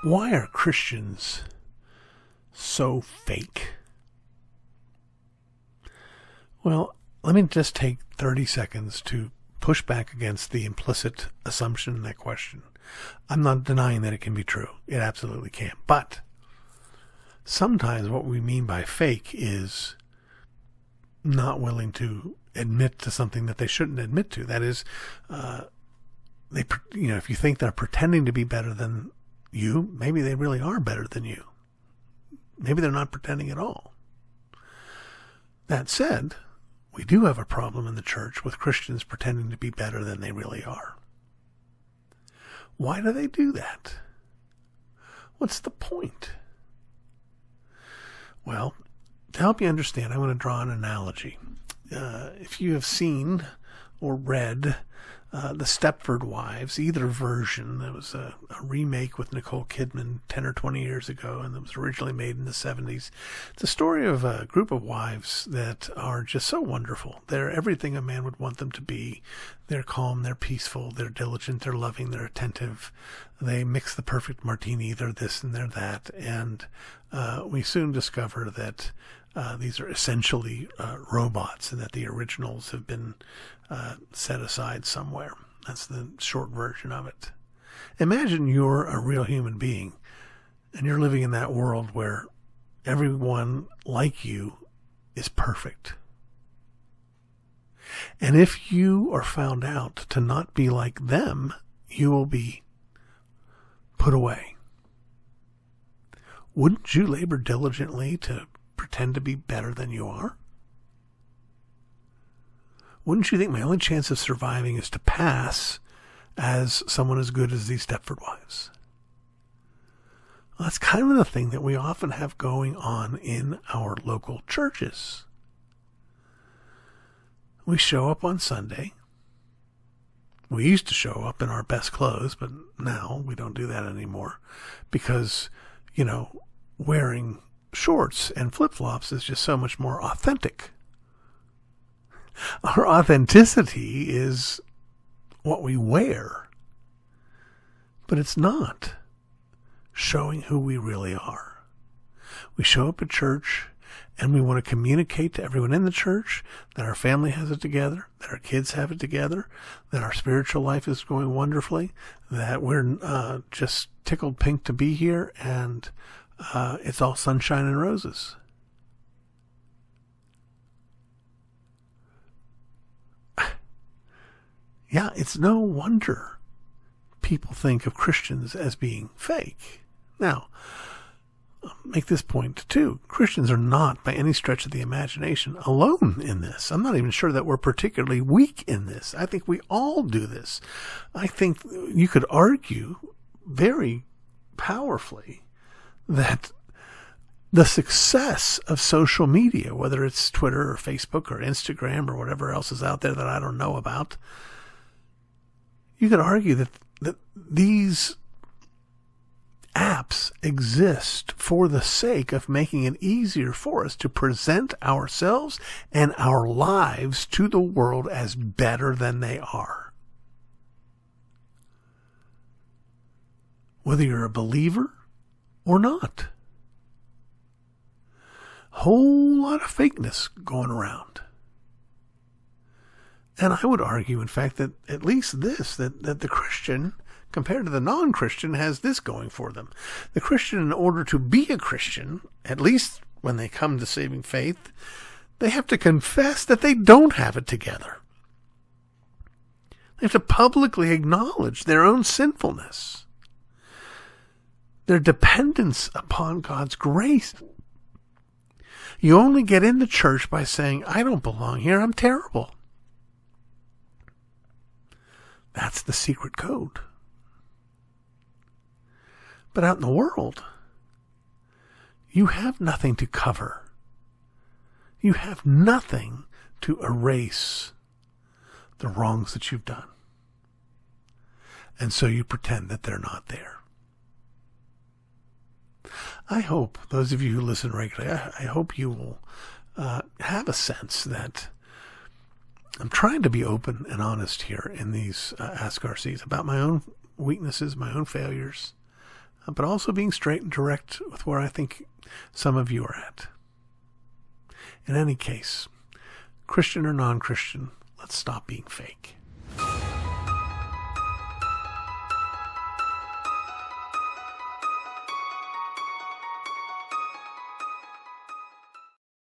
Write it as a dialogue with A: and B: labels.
A: Why are Christians so fake? Well, let me just take 30 seconds to push back against the implicit assumption in that question. I'm not denying that it can be true. It absolutely can. But sometimes what we mean by fake is not willing to admit to something that they shouldn't admit to. That is, if you think they're pretending to be better than you, maybe they really are better than you. Maybe they're not pretending at all. That said, we do have a problem in the church with Christians pretending to be better than they really are. Why do they do that? What's the point? Well, to help you understand, I want to draw an analogy. If you have seen or read The Stepford Wives, either version, there was a remake with Nicole Kidman 10 or 20 years ago, and it was originally made in the 70s. It's a story of a group of wives that are just so wonderful. They're everything a man would want them to be. They're calm, they're peaceful, they're diligent, they're loving, they're attentive. They mix the perfect martini, they're this and they're that. And we soon discover that these are essentially robots, and that the originals have been set aside somewhere. That's the short version of it. Imagine you're a real human being, and you're living in that world where everyone like you is perfect. And if you are found out to not be like them, you will be put away. Wouldn't you labor diligently to pretend to be better than you are? Wouldn't you think my only chance of surviving is to pass as someone as good as these Stepford Wives? Well, that's kind of the thing that we often have going on in our local churches. We show up on Sunday. We used to show up in our best clothes, but now we don't do that anymore because, wearing shorts and flip-flops is just so much more authentic. Our authenticity is what we wear, but it's not showing who we really are. We show up at church and we want to communicate to everyone in the church that our family has it together, that our kids have it together, that our spiritual life is going wonderfully, that we're just tickled pink to be here, and it's all sunshine and roses. Yeah, it's no wonder people think of Christians as being fake. Now, I'll make this point too. Christians are not, by any stretch of the imagination, alone in this. I'm not even sure that we're particularly weak in this. I think we all do this. I think you could argue very powerfully that the success of social media, whether it's Twitter or Facebook or Instagram or whatever else is out there that I don't know about, you could argue that these apps exist for the sake of making it easier for us to present ourselves and our lives to the world as better than they are. Whether you're a believer or not. Whole lot of fakeness going around. And I would argue, in fact, that at least that the Christian, compared to the non-Christian, has this going for them. The Christian, in order to be a Christian, at least when they come to saving faith, they have to confess that they don't have it together. They have to publicly acknowledge their own sinfulness, their dependence upon God's grace. You only get into church by saying, I don't belong here, I'm terrible. That's the secret code. But out in the world, you have nothing to cover. You have nothing to erase the wrongs that you've done. And so you pretend that they're not there. I hope, those of you who listen regularly, I hope you will have a sense that I'm trying to be open and honest here in these Ask RCs about my own weaknesses, my own failures, but also being straight and direct with where I think some of you are at. In any case, Christian or non-Christian, let's stop being fake.